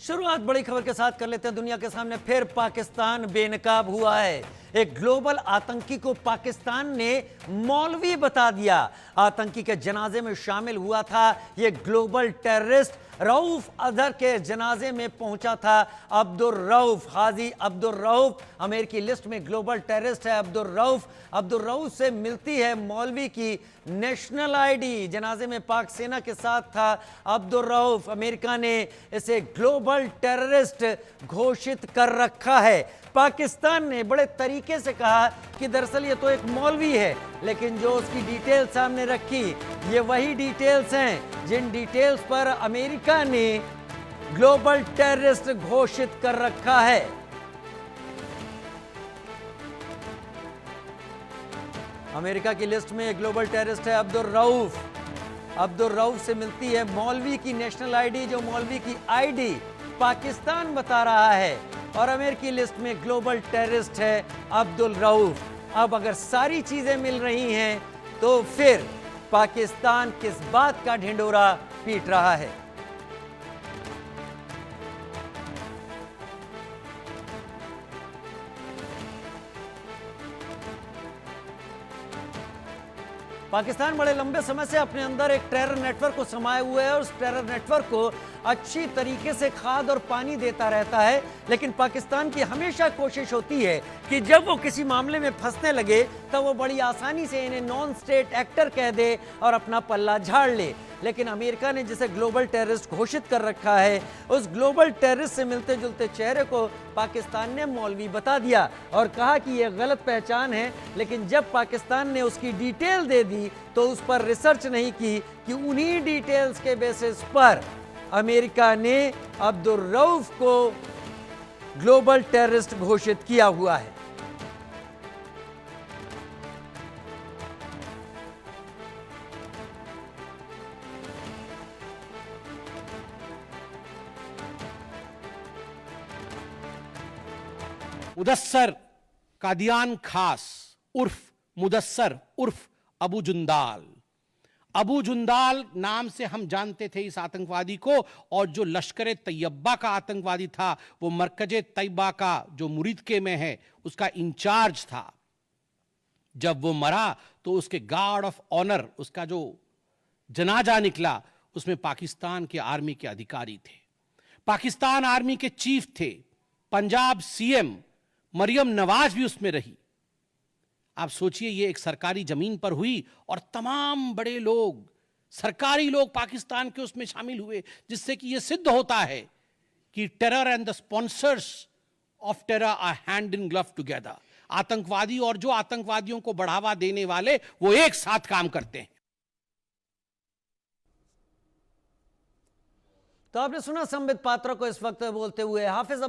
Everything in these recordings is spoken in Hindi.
शुरुआत बड़ी खबर के साथ कर लेते हैं। दुनिया के सामने फिर पाकिस्तान बेनकाब हुआ है। एक ग्लोबल आतंकी को पाकिस्तान ने मौलवी बता दिया। आतंकी के जनाजे में शामिल हुआ था ये ग्लोबल टेररिस्ट। रऊफ अजहर के जनाजे में पहुंचा था अब्दुल रऊफ, हाजी अब्दुल रऊफ। अमेरिकी लिस्ट में ग्लोबल टेररिस्ट है अब्दुल रऊफ। अब्दुल रऊफ से मिलती है मौलवी की नेशनल आईडी। जनाजे में पाक सेना के साथ था अब्दुल रऊफ। अमेरिका ने इसे ग्लोबल टेररिस्ट घोषित कर रखा है। पाकिस्तान ने बड़े तरीके से कहा कि दरअसल ये तो एक मौलवी है, लेकिन जो उसकी डिटेल सामने रखी ये वही डिटेल्स हैं जिन डिटेल्स पर अमेरिका ने ग्लोबल टेररिस्ट घोषित कर रखा है। अमेरिका की लिस्ट में ग्लोबल टेररिस्ट है अब्दुल रऊफ। अब्दुल रऊफ से मिलती है मौलवी की नेशनल आईडी, जो मौलवी की आईडी पाकिस्तान बता रहा है, और अमेरिकी लिस्ट में ग्लोबल टेररिस्ट है अब्दुल रऊफ। अब अगर सारी चीजें मिल रही हैं तो फिर पाकिस्तान किस बात का ढिंढोरा पीट रहा है? पाकिस्तान बड़े लंबे समय से अपने अंदर एक टेरर नेटवर्क को समाये हुए है और उस टेरर नेटवर्क को अच्छी तरीके से खाद और पानी देता रहता है। लेकिन पाकिस्तान की हमेशा कोशिश होती है कि जब वो किसी मामले में फंसने लगे तब वो बड़ी आसानी से इन्हें नॉन स्टेट एक्टर कह दे और अपना पल्ला झाड़ ले। लेकिन अमेरिका ने जिसे ग्लोबल टेररिस्ट घोषित कर रखा है, उस ग्लोबल टेररिस्ट से मिलते जुलते चेहरे को पाकिस्तान ने मौलवी बता दिया और कहा कि यह गलत पहचान है। लेकिन जब पाकिस्तान ने उसकी डिटेल दे दी तो उस पर रिसर्च नहीं की कि उन्हीं डिटेल्स के बेसिस पर अमेरिका ने अब्दुल रऊफ को ग्लोबल टेररिस्ट घोषित किया हुआ है। मुदस्सर कादियान खास उर्फ मुदस्सर उर्फ अबू जुंदाल। अबू जुंदाल नाम से हम जानते थे इस आतंकवादी को, और जो लश्कर तैयबा का आतंकवादी था वो मरकज तैयबा का जो मुरीदके में है उसका इंचार्ज था। जब वो मरा तो उसके गार्ड ऑफ ऑनर, उसका जो जनाजा निकला, उसमें पाकिस्तान के आर्मी के अधिकारी थे, पाकिस्तान आर्मी के चीफ थे, पंजाब सीएम मरियम नवाज भी उसमें रही। आप सोचिए ये एक सरकारी जमीन पर हुई और तमाम बड़े लोग, सरकारी लोग पाकिस्तान के उसमें शामिल हुए, जिससे कि यह सिद्ध होता है कि terror and the sponsors of terror are hand in glove together. आतंकवादी और जो आतंकवादियों को बढ़ावा देने वाले वो एक साथ काम करते हैं। तो आपने सुना संबित पात्रा को इस वक्त बोलते हुए। हाफिज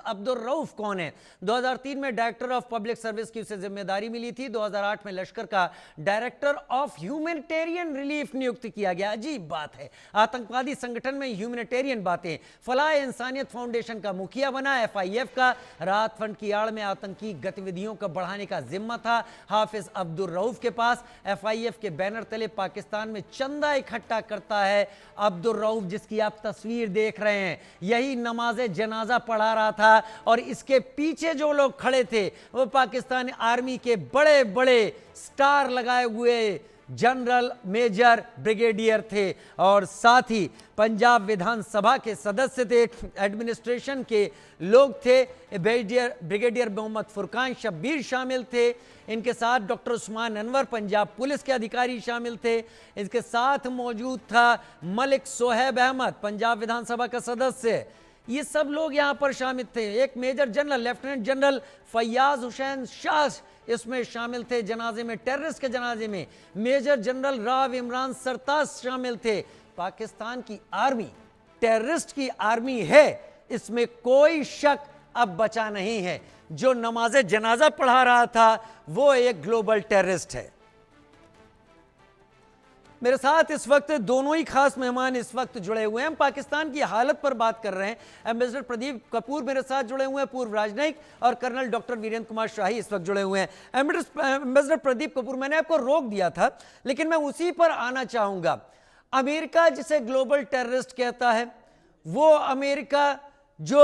अब्दुल रऊफ कौन है? 2003 में डायरेक्टर ऑफ पब्लिक सर्विस की उसे जिम्मेदारी मिली थी। 2008 में लश्कर का डायरेक्टर ऑफ ह्यूमैनिटेरियन रिलीफ नियुक्त किया गया। अजीब बात है, आतंकवादी संगठन में ह्यूमैनिटेरियन बातें। फलाह इंसानियत फाउंडेशन का मुखिया बना। FIF का राहत फंड की आड़ में आतंकी गतिविधियों को बढ़ाने का जिम्मा था हाफिज अब्दुल रऊफ के पास। FIF के बैनर तले पाकिस्तान में चंदा इकट्ठा करता है अब्दुल रऊफ, जिसकी आप तस्वीर देख रहे हैं। यही नमाज़े जनाजा पढ़ा रहा था और इसके पीछे जो लोग खड़े थे वो पाकिस्तानी आर्मी के बड़े बड़े स्टार लगाए हुए जनरल, मेजर, ब्रिगेडियर थे, और साथ ही पंजाब विधानसभा के सदस्य थे, एडमिनिस्ट्रेशन के लोग थे। ब्रिगेडियर मोहम्मद फुरकान शब्बीर शामिल थे। इनके साथ डॉक्टर उस्मान अनवर पंजाब पुलिस के अधिकारी शामिल थे। इसके साथ मौजूद था मलिक सोहेब अहमद, पंजाब विधानसभा का सदस्य। ये सब लोग यहाँ पर शामिल थे। एक major general, lieutenant general Faiyaz Hussain Shah इसमें शामिल थे जनाजे में, टेररिस्ट के जनाजे में। मेजर जनरल राव इमरान सरताज शामिल थे। पाकिस्तान की आर्मी टेररिस्ट की आर्मी है, इसमें कोई शक अब बचा नहीं है। जो नमाज़े जनाजा पढ़ा रहा था वो एक ग्लोबल टेररिस्ट है। मेरे साथ इस वक्त दोनों ही खास मेहमान इस वक्त जुड़े हुए हैं। हम पाकिस्तान की हालत पर बात कर रहे हैं। एम्बेसडर प्रदीप कपूर मेरे साथ जुड़े हुए हैं, पूर्व राजनयिक, और कर्नल डॉक्टर वीरेंद्र कुमार शाही इस वक्त जुड़े हुए हैं। एम्बेसडर प्रदीप कपूर, मैंने आपको रोक दिया था लेकिन मैं उसी पर आना चाहूंगा। अमेरिका जिसे ग्लोबल टेररिस्ट कहता है वो अमेरिका जो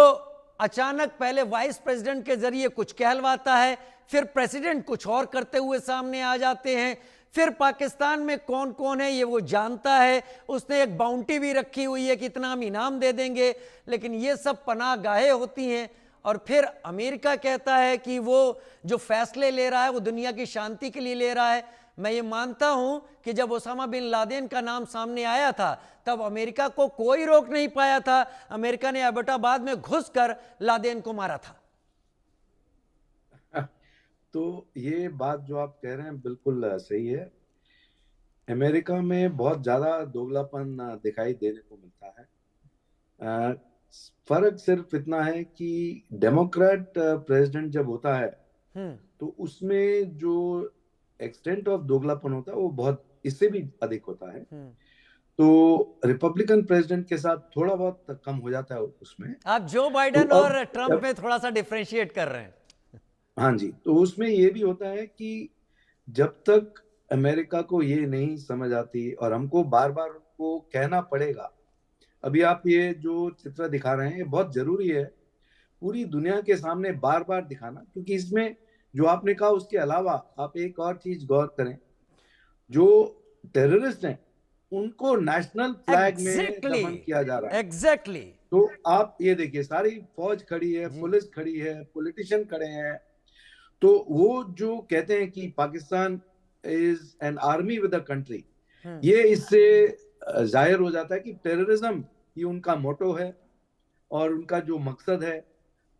अचानक पहले वाइस प्रेसिडेंट के जरिए कुछ कहलवाता है, फिर प्रेसिडेंट कुछ और करते हुए सामने आ जाते हैं, फिर पाकिस्तान में कौन कौन है ये वो जानता है, उसने एक बाउंटी भी रखी हुई है कि इतना हम इनाम दे देंगे, लेकिन ये सब पनाह गाहें होती हैं। और फिर अमेरिका कहता है कि वो जो फैसले ले रहा है वो दुनिया की शांति के लिए ले रहा है। मैं ये मानता हूं कि जब ओसामा बिन लादेन का नाम सामने आया था तब अमेरिका को कोई रोक नहीं पाया था, अमेरिका ने एबटाबाद में घुसकर लादेन को मारा था। तो ये बात जो आप कह रहे हैं बिल्कुल सही है। अमेरिका में बहुत ज्यादा दोगलापन दिखाई देने को मिलता है। फर्क सिर्फ इतना है कि डेमोक्रेट प्रेसिडेंट जब होता है तो उसमें जो एक्सटेंट ऑफ दोगलापन होता है वो बहुत इससे भी अधिक होता है। तो रिपब्लिकन प्रेसिडेंट के साथ थोड़ा बहुत कम हो जाता है उसमें। आप जो बाइडेन तो और ट्रंप में थोड़ा सा डिफरेंशिएट कर रहे हैं। हाँ जी, तो उसमें ये भी होता है कि जब तक अमेरिका को ये नहीं समझ आती और हमको बार बार उनको कहना पड़ेगा। अभी आप ये जो चित्र दिखा रहे हैं ये बहुत जरूरी है पूरी दुनिया के सामने बार बार दिखाना, क्योंकि इसमें जो आपने कहा उसके अलावा आप एक और चीज गौर करें, जो टेररिस्ट हैं उनको नेशनल फ्लैग में दफन किया जा रहा है। एग्जैक्टली। तो आप ये देखिए, सारी फौज खड़ी है, पुलिस खड़ी है, पॉलिटिशियन खड़े हैं। तो वो जो कहते हैं कि Pakistan is an army with a country, ये इससे जाहिर हो जाता है कि टेररिज्म ये उनका मोटो है और उनका जो मकसद है।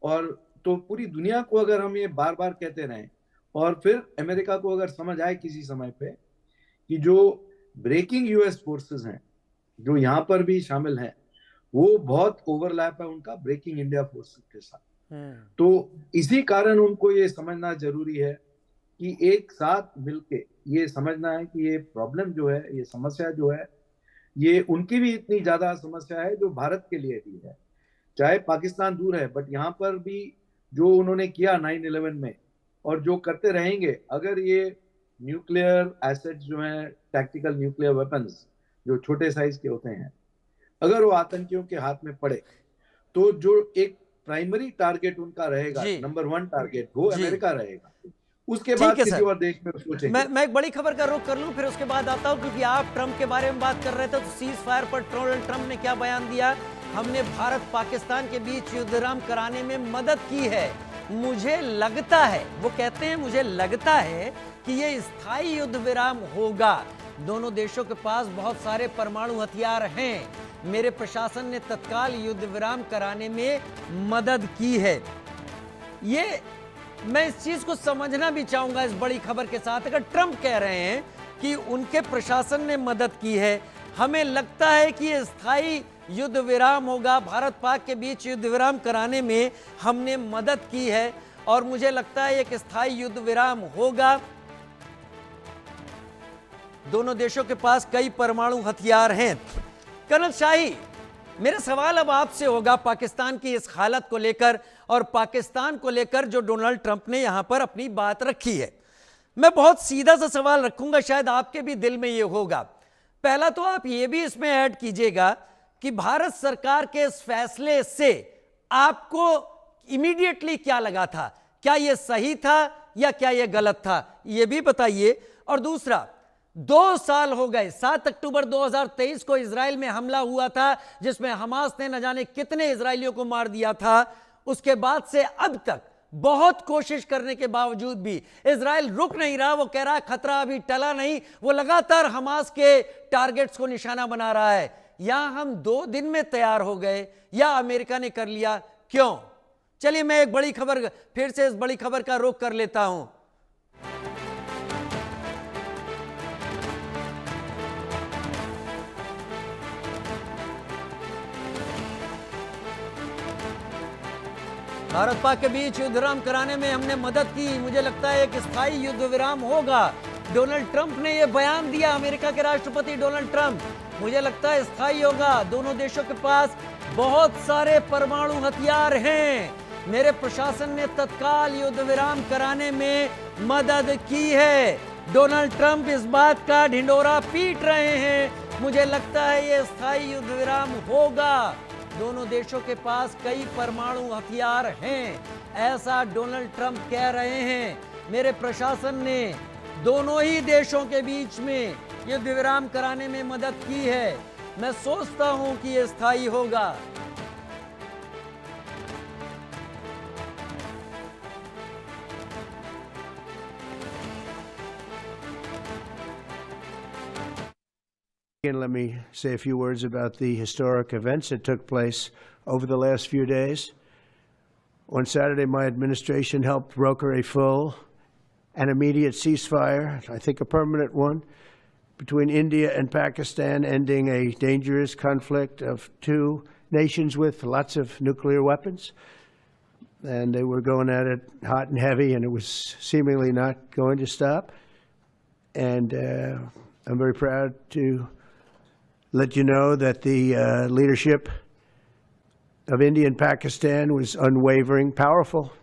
और तो पूरी दुनिया को अगर हम ये बार बार कहते रहें और फिर अमेरिका को अगर समझ आए किसी समय पे कि जो ब्रेकिंग यूएस फोर्सेस हैं जो यहाँ पर भी शामिल हैं वो बहुत ओवरलैप है उनका ब्रेकिंग इंडिया फोर्सेस के साथ। तो इसी कारण उनको ये समझना जरूरी है कि एक साथ मिलके ये समझना है कि ये प्रॉब्लम जो है, ये समस्या जो है, ये उनकी भी इतनी ज्यादा समस्या है जो भारत के लिए भी है। चाहे पाकिस्तान दूर है बट यहाँ पर भी जो उन्होंने किया 9/11 में और जो करते रहेंगे, अगर ये न्यूक्लियर एसेट्स जो हैं, टैक्टिकल न्यूक्लियर वेपन्स जो छोटे साइज के होते हैं, अगर वो आतंकियों के हाथ में पड़े तो जो एक प्राइमरी टारगेट उनका रहेगा, नंबर 1 टारगेट वो अमेरिका रहेगा। उसके बाद किसी और देश में सोचेंगे। मैं एक बड़ी खबर का रुख कर लूं, फिर उसके बाद आता हूं, क्योंकि आप ट्रंप के बारे में बात कर रहे थे। तो सीज फायर पर डोनाल्ड ट्रंप ने क्या बयान दिया? हमने भारत पाकिस्तान के बीच युद्ध विराम कराने में मदद की है। मुझे लगता है, वो कहते हैं मुझे लगता है कि ये स्थायी युद्ध विराम होगा। दोनों देशों के पास बहुत सारे परमाणु हथियार हैं। मेरे प्रशासन ने तत्काल युद्ध विराम कराने में मदद की है। ये मैं इस चीज को समझना भी चाहूंगा इस बड़ी खबर के साथ। अगर ट्रंप कह रहे हैं कि उनके प्रशासन ने मदद की है, हमें लगता है कि ये स्थायी युद्ध विराम होगा, भारत पाक के बीच युद्ध विराम कराने में हमने मदद की है, और मुझे लगता है एक स्थायी युद्ध विराम होगा। दोनों देशों के पास कई परमाणु हथियार हैं। कर्नल शाही, मेरा सवाल अब आपसे होगा पाकिस्तान की इस हालत को लेकर और पाकिस्तान को लेकर जो डोनाल्ड ट्रंप ने यहां पर अपनी बात रखी है। मैं बहुत सीधा सा सवाल रखूंगा, शायद आपके भी दिल में यह होगा। पहला तो आप ये भी इसमें ऐड कीजिएगा कि भारत सरकार के इस फैसले से आपको इमीडिएटली क्या लगा था? क्या यह सही था या क्या यह गलत था, यह भी बताइए। और दूसरा, 2 साल हो गए, 7 अक्टूबर 2023 को इजराइल में हमला हुआ था जिसमें हमास ने न जाने कितने इजरायलियों को मार दिया था। उसके बाद से अब तक बहुत कोशिश करने के बावजूद भी इजराइल रुक नहीं रहा। वो कह रहा है खतरा अभी टला नहीं, वो लगातार हमास के टारगेट्स को निशाना बना रहा है। या हम 2 दिन में तैयार हो गए या अमेरिका ने कर लिया, क्यों? चलिए मैं एक बड़ी खबर, फिर से इस बड़ी खबर का रुख कर लेता हूं। भारत पाक के बीच युद्ध विराम कराने में हमने मदद की। मुझे लगता है एक स्थायी युद्ध विराम होगा। डोनाल्ड ट्रंप ने यह बयान दिया, अमेरिका के राष्ट्रपति डोनाल्ड ट्रंप। मुझे लगता है स्थायी होगा। दोनों देशों के पास बहुत सारे परमाणु हथियार हैं। मेरे प्रशासन ने तत्काल युद्ध विराम कराने में मदद की है। डोनाल्ड ट्रंप इस बात का ढिंढोरा पीट रहे हैं मुझे लगता है ये स्थायी युद्ध विराम होगा। दोनों देशों के पास कई परमाणु हथियार हैं, ऐसा डोनाल्ड ट्रंप कह रहे हैं। मेरे प्रशासन ने दोनों ही देशों के बीच में युद्ध विराम कराने में मदद की है। मैं सोचता हूं कि यह स्थायी होगा। And let me say a few words about the historic events that took place over the last few days. On Saturday, my administration helped broker a full and immediate ceasefire, I think a permanent one, between India and Pakistan, ending a dangerous conflict of two nations with lots of nuclear weapons. And they were going at it hot and heavy, and it was seemingly not going to stop. And I'm very proud to let you know that the leadership of India and Pakistan was unwavering, powerful,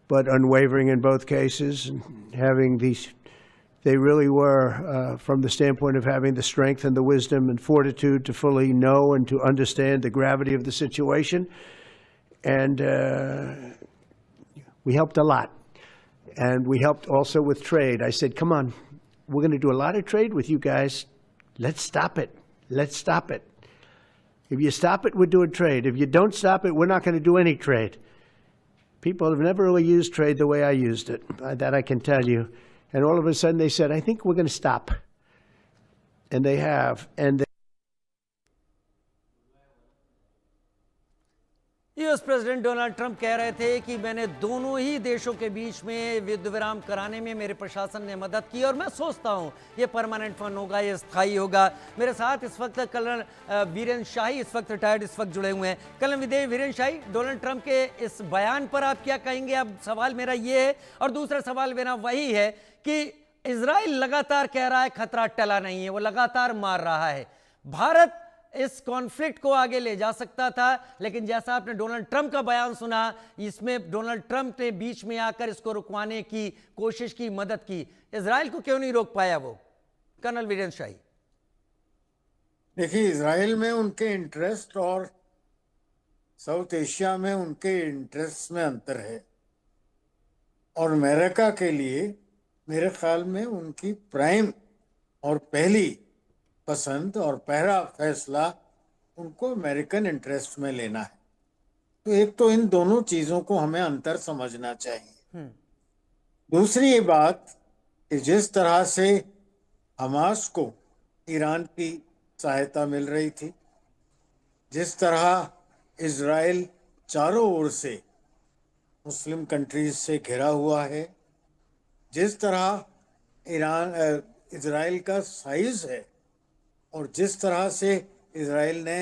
but unwavering in both cases. And having these, they really were, from the standpoint of having the strength and the wisdom and fortitude to fully know and to understand the gravity of the situation. And we helped a lot. And we helped also with trade. I said, come on, we're going to do a lot of trade with you guys. Let's stop it. Let's stop it. If you stop it, we're doing trade. If you don't stop it, we're not going to do any trade. People have never really used trade the way I used it. That I can tell you. And all of a sudden they said, I think we're going to stop. And they have. And US president Donald Trump कह रहे थे कि मैंने दोनों ही देशों के बीच में युद्ध विराम कराने में मेरे प्रशासन ने मदद की और मैं सोचता हूं ये परमानेंट फंड होगा, ये स्थायी होगा। मेरे साथ इस वक्त कर्नल वीरेंद्र शाही, इस वक्त रिटायर्ड, इस वक्त जुड़े हुए हैं। कर्नल वीरेंद्र शाही, डोनाल्ड ट्रंप के इस बयान पर आप क्या कहेंगे? अब सवाल मेरा ये है, और दूसरा सवाल मेरा वही है कि इजराइल लगातार कह रहा है खतरा टला नहीं है, वो लगातार मार रहा है। भारत इस कॉन्फ्लिक्ट को आगे ले जा सकता था, लेकिन जैसा आपने डोनाल्ड ट्रंप का बयान सुना, इसमें डोनाल्ड ट्रंप ने बीच में आकर इसको रुकवाने की कोशिश की, मदद की। इजराइल को क्यों नहीं रोक पाया वो? कर्नल वीरेंद्र शाही। देखिए, इजराइल में उनके इंटरेस्ट और साउथ एशिया में उनके इंटरेस्ट में अंतर है, और अमेरिका के लिए मेरे ख्याल में उनकी प्राइम और पहली पसंद और पहला फैसला उनको अमेरिकन इंटरेस्ट में लेना है। तो एक तो इन दोनों चीजों को हमें अंतर समझना चाहिए। दूसरी ये बात कि जिस तरह से हमास को ईरान की सहायता मिल रही थी, जिस तरह इजराइल चारों ओर से मुस्लिम कंट्रीज से घिरा हुआ है, जिस तरह इजराइल का साइज है, और जिस तरह से इजराइल ने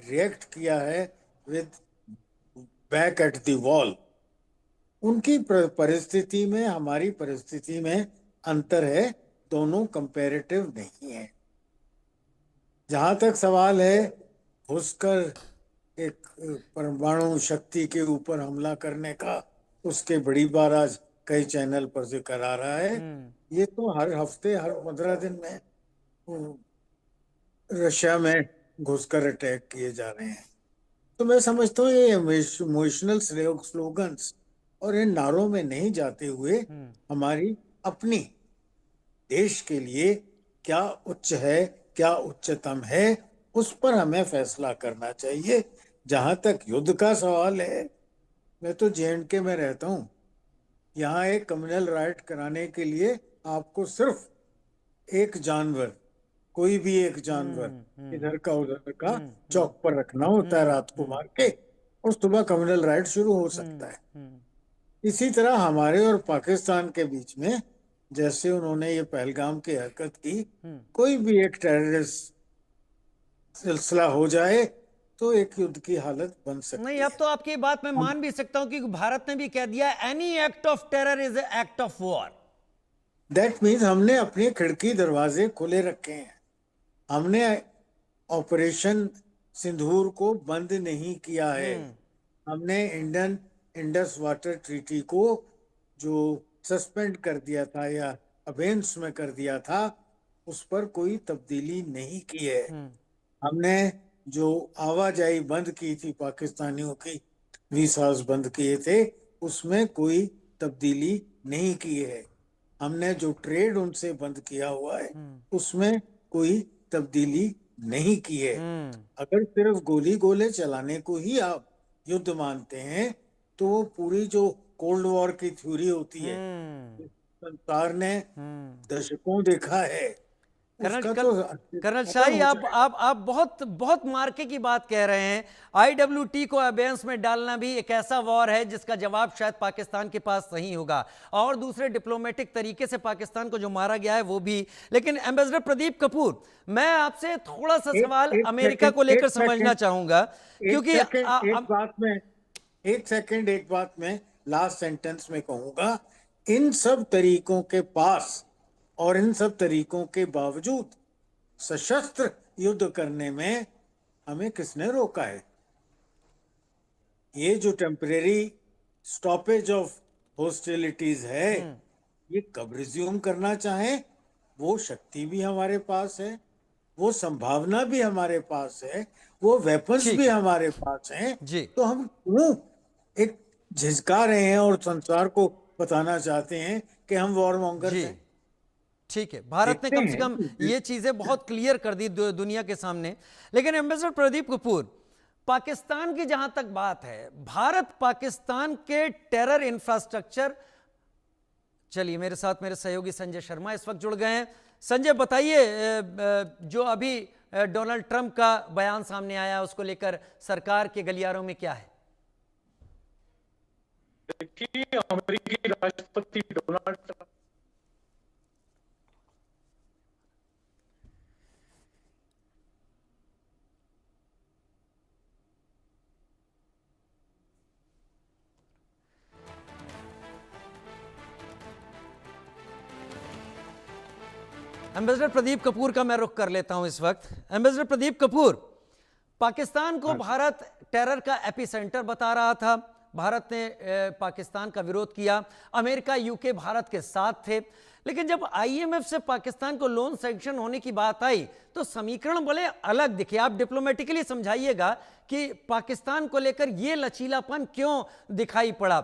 रिएक्ट किया है with back at the wall, उनकी परिस्थिति में हमारी परिस्थिति में अंतर है। दोनों कंपैरेटिव नहीं है। जहां तक सवाल है घुसकर एक परमाणु शक्ति के ऊपर हमला करने का, उसके बड़ी बार आज कई चैनल पर जिक्र आ रहा है। ये तो हर हफ्ते, हर 15 दिन में रशिया में घुसकर अटैक किए जा रहे हैं। तो मैं समझता हूँ ये इमोशनल स्लोगन्स और इन नारों में नहीं जाते हुए हमारी अपनी देश के लिए क्या उच्च है, क्या उच्चतम है, उस पर हमें फैसला करना चाहिए। जहां तक युद्ध का सवाल है, मैं तो JNK में रहता हूँ। यहाँ एक कम्युनल राइट कराने के लिए आपको सिर्फ एक जानवर, कोई भी एक जानवर इधर का उधर का चौक पर रखना होता है रात को मार के, और सुबह कम्युनल राइट शुरू हो सकता है। इसी तरह हमारे और पाकिस्तान के बीच में जैसे उन्होंने ये पहलगाम की हरकत की, कोई भी एक टेररिस्ट सिलसिला हो जाए तो एक युद्ध की हालत बन सकती है। नहीं, अब तो आपकी बात मैं मान भी सकता हूं कि भारत ने भी कह दिया any act of terror is an act of war. That means हमने अपने खिड़की दरवाजे खुले रखे हैं। हमने ऑपरेशन सिंदूर को बंद नहीं किया है। हमने इंडियन इंडस वाटर ट्रीटी को जो सस्पेंड कर दिया था या अबेंस में कर दिया था, उस पर कोई तब्दीली नहीं की है। हमने जो आवाजाही बंद की थी, पाकिस्तानियों की वीसास बंद किए थे, उसमें कोई तब्दीली नहीं की है। हमने जो ट्रेड उनसे बंद किया हुआ है, उसमें कोई तब्दीली नहीं की है। अगर सिर्फ गोली गोले चलाने को ही आप युद्ध मानते हैं, तो वो पूरी जो कोल्ड वॉर की थ्योरी होती है, संसार ने दशकों देखा है, कर्नल उसका कर्नल तो कर्नल खत्म शाही, हो आप जाएगा। आप आप बहुत बहुत मार्के की बात कह रहे हैं। आईडब्ल्यूटी को अबेयंस में डालना भी एक ऐसा वॉर है जिसका जवाब शायद पाकिस्तान के पास नहीं होगा, और दूसरे डिप्लोमेटिक तरीके से पाकिस्तान को जो मारा गया है वो भी। लेकिन एम्बेसडर प्रदीप कपूर, मैं आपसे थोड़ा सा सवाल एक अमेरिका सेकंड, को लेकर एक समझना सेकंड, चाहूंगा, एक क्योंकि सेकंड, एक बात में लास्ट सेंटेंस में कहूंगा, इन सब तरीकों के पास और इन सब तरीकों के बावजूद सशस्त्र युद्ध करने में हमें किसने रोका है? ये जो टेम्परेरी स्टॉपेज ऑफ हॉस्टिलिटीज है, ये कब रिज्यूम करना चाहें, वो शक्ति भी हमारे पास है, वो संभावना भी हमारे पास है, वो वेपन्स ठीक भी है हमारे पास हैं। जी। तो हम क्यों एक झिझका रहे हैं और संसार को बताना चाहते हैं कि हम वॉर मॉन्गर्स जी हैं? ठीक है, भारत ने देखते कम से हैं कम ये चीजें बहुत क्लियर कर दी दुनिया के सामने। लेकिन एम्बेसडर प्रदीप कपूर, पाकिस्तान की जहां तक बात है, भारत पाकिस्तान के टेरर इंफ्रास्ट्रक्चर, चलिए मेरे साथ मेरे सहयोगी संजय शर्मा इस वक्त जुड़ गए हैं। संजय बताइए, जो अभी डोनाल्ड ट्रंप का बयान सामने आया, उसको लेकर सरकार के गलियारों में क्या है? देखिए, अमेरिकी राष्ट्रपति Donald Trump ambassador Pradeep Kapoor का मैं रुख कर लेता हूं इस वक्त। एम्बेसडर प्रदीप कपूर, पाकिस्तान को भारत टेरर का एपिसेंटर बता रहा था, भारत ने पाकिस्तान का विरोध किया, अमेरिका यूके भारत के साथ थे। लेकिन जब आईएमएफ से पाकिस्तान को लोन सैंक्शन होने की बात आई तो समीकरण बड़े अलग दिखे। आप डिप्लोमेटिकली समझाइएगा कि पाकिस्तान को लेकर यह लचीलापन क्यों दिखाई पड़ा।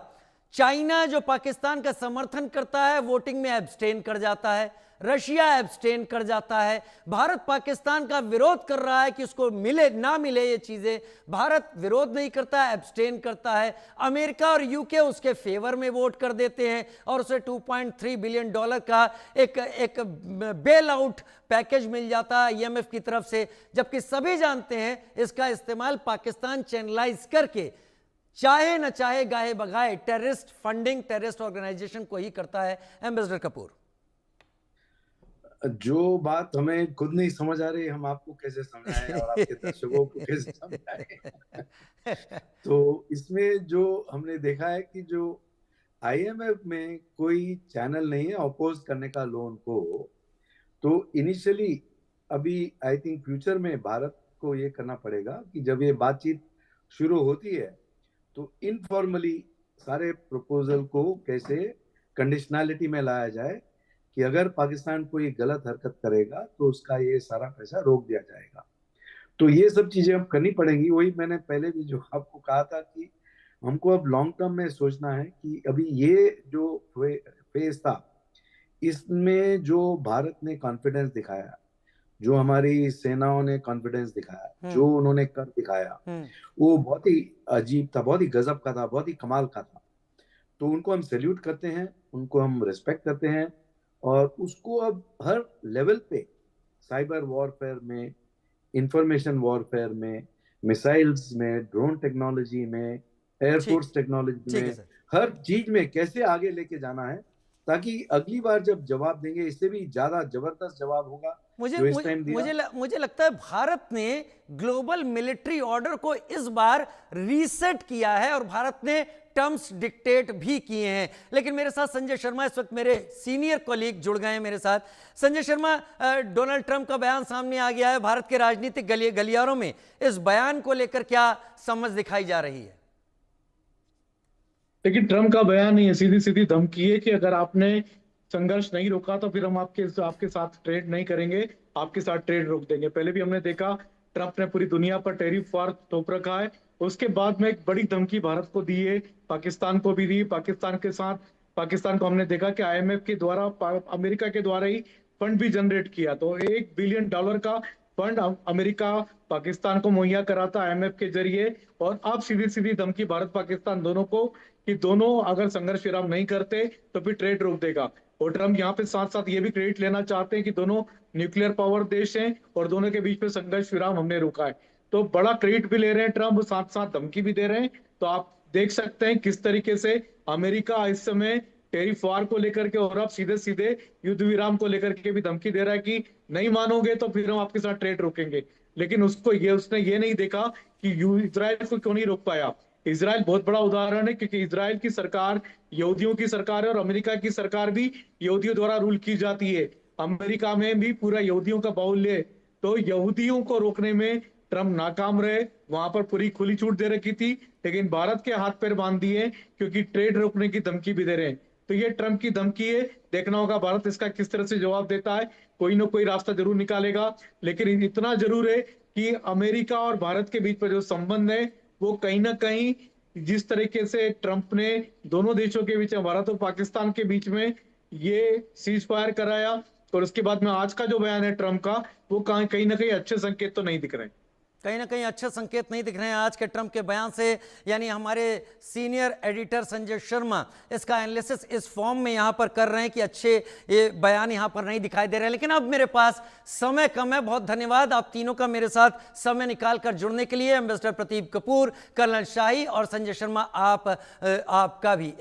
चाइना जो पाकिस्तान का समर्थन करता है, वोटिंग में एब्सटेन कर जाता है, रशिया एब्सटेन कर जाता है, भारत पाकिस्तान का विरोध कर रहा है कि उसको मिले ना मिले ये चीजें, भारत विरोध नहीं करता है, एब्सटेन करता है, अमेरिका और यूके उसके फेवर में वोट कर देते हैं और उसे $2.3 बिलियन का एक बेल आउट पैकेज मिल जाता है आईएमएफ की तरफ से, जबकि सभी जानते हैं इसका इस्तेमाल पाकिस्तान चैनलाइज करके चाहे न चाहे गाहे बगाए टेररिस्ट फंडिंग, टेररिस्ट ऑर्गेनाइजेशन को ही करता है। एम्बेसडर कपूर, जो बात हमें खुद नहीं समझ आ रही, हम आपको कैसे समझाएं और आपके दर्शकों को कैसे समझाएं? तो इसमें जो हमने देखा है कि जो आईएमएफ में कोई चैनल नहीं है अपोज करने का लोन को, तो इनिशियली अभी आई थिंक फ्यूचर में भारत को ये करना पड़ेगा कि जब ये बातचीत शुरू होती है तो इनफॉर्मली सारे प्रपोजल को कैसे कंडीशनैलिटी में लाया जाए कि अगर पाकिस्तान कोई गलत हरकत करेगा तो उसका ये सारा पैसा रोक दिया जाएगा। तो ये सब चीजें अब करनी पड़ेंगी। वही मैंने पहले भी जो आपको कहा था कि हमको अब लॉन्ग टर्म में सोचना है कि अभी ये जो फेज था, इसमें जो भारत ने कॉन्फिडेंस दिखाया, जो हमारी सेनाओं ने कॉन्फिडेंस दिखाया, जो उन्होंने कर दिखाया, वो बहुत ही अजीब था, बहुत ही गजब का था, बहुत ही कमाल का था। तो उनको हम सैल्यूट करते हैं, उनको हम रिस्पेक्ट करते हैं, और उसको अब हर लेवल पे साइबर वॉरफेयर में, इंफॉर्मेशन वॉरफेयर में, मिसाइल्स में, ड्रोन टेक्नोलॉजी में, एयरफोर्स टेक्नोलॉजी में, हर चीज में कैसे आगे लेके जाना है ताकि अगली बार जब जवाब देंगे इससे भी ज्यादा जबरदस्त जवाब होगा। मुझे लगता है भारत ने ग्लोबल मिलिट्री ऑर्डर को इस बार रीसेट किया है और भारत ने टर्म्स डिक्टेट भी किए हैं। लेकिन मेरे साथ संजय शर्मा इस वक्त मेरे सीनियर कॉलीग जुड़ गए हैं मेरे साथ। संजय शर्मा, डोनाल्ड ट्रंप का बयान सामने आ गया है, भारत के राजनीतिक गलियारों में इस बयान को लेकर क्या समझ दिखाई जा रही है? लेकिन ट्रम्प का बयान नहीं है, सीधी सीधी धमकी है कि अगर आपने संघर्ष नहीं रोका तो फिर हम आपके साथ ट्रेड नहीं करेंगे, आपके साथ ट्रेड रोक देंगे। पहले भी हमने देखा ट्रंप ने पूरी दुनिया पर टैरिफ वार थोप रखा है। उसके बाद में एक बड़ी धमकी भारत को दी है, पाकिस्तान को भी दी। पाकिस्तान को हमने देखा कि IMF के द्वारा, अमेरिका के द्वारा ही फंड भी जनरेट किया। तो $1 बिलियन का फंड अमेरिका पाकिस्तान को मुहैया कराता IMF के जरिए। और अब सीधी सीधी धमकी भारत पाकिस्तान दोनों को कि दोनों अगर संघर्ष विराम नहीं करते तो फिर ट्रेड रोक देगा। और ट्रम्प यहाँ पे साथ साथ ये भी क्रेडिट लेना चाहते हैं कि दोनों न्यूक्लियर पावर देश हैं और दोनों के बीच में संघर्ष विराम हमने रोका है। तो बड़ा क्रेडिट भी ले रहे हैं ट्रम्प, साथ साथ धमकी भी दे रहे हैं। तो आप देख सकते हैं किस तरीके से अमेरिका इस समय टैरिफ वार को लेकर के और अब सीधे सीधे युद्ध विराम को लेकर के भी धमकी दे रहा है कि नहीं मानोगे तो फिर हम आपके साथ ट्रेड रोकेंगे। लेकिन उसने ये नहीं देखा कि इजराइल को क्यों नहीं रोक पाया। इजराइल बहुत बड़ा उदाहरण है, क्योंकि इजराइल की सरकार यहूदियों की सरकार है और अमेरिका की सरकार भी यहूदियों द्वारा रूल की जाती है। अमेरिका में भी पूरा यहूदियों का बाहुल्य है। तो यहूदियों को रोकने में ट्रम्प नाकाम रहे, वहां पर पूरी खुली छूट दे रखी थी, लेकिन भारत के हाथ पैर बांध दिए क्योंकि ट्रेड रोकने की धमकी भी दे रहे हैं। तो ये ट्रम्प की धमकी है, देखना होगा भारत इसका किस तरह से जवाब देता है। कोई ना कोई रास्ता जरूर निकालेगा, लेकिन इतना जरूर है कि अमेरिका और भारत के बीच में जो संबंध है वो कहीं ना कहीं, जिस तरीके से ट्रम्प ने दोनों देशों के बीच में, भारत और पाकिस्तान के बीच में ये सीज फायर कराया और उसके बाद में आज का जो बयान है ट्रम्प का, वो कहीं ना कहीं अच्छे संकेत तो नहीं दिख रहे। कहीं ना कहीं अच्छे संकेत नहीं दिख रहे हैं आज के ट्रंप के बयान से। यानी हमारे सीनियर एडिटर संजय शर्मा इसका एनालिसिस इस फॉर्म में यहां पर कर रहे हैं कि अच्छे ये बयान यहां पर नहीं दिखाई दे रहे हैं। लेकिन अब मेरे पास समय कम है। बहुत धन्यवाद आप तीनों का मेरे साथ समय निकालकर जुड़ने के लिए। एम्बेसडर प्रदीप कपूर, कर्नल शाही और संजय शर्मा, आपका भी।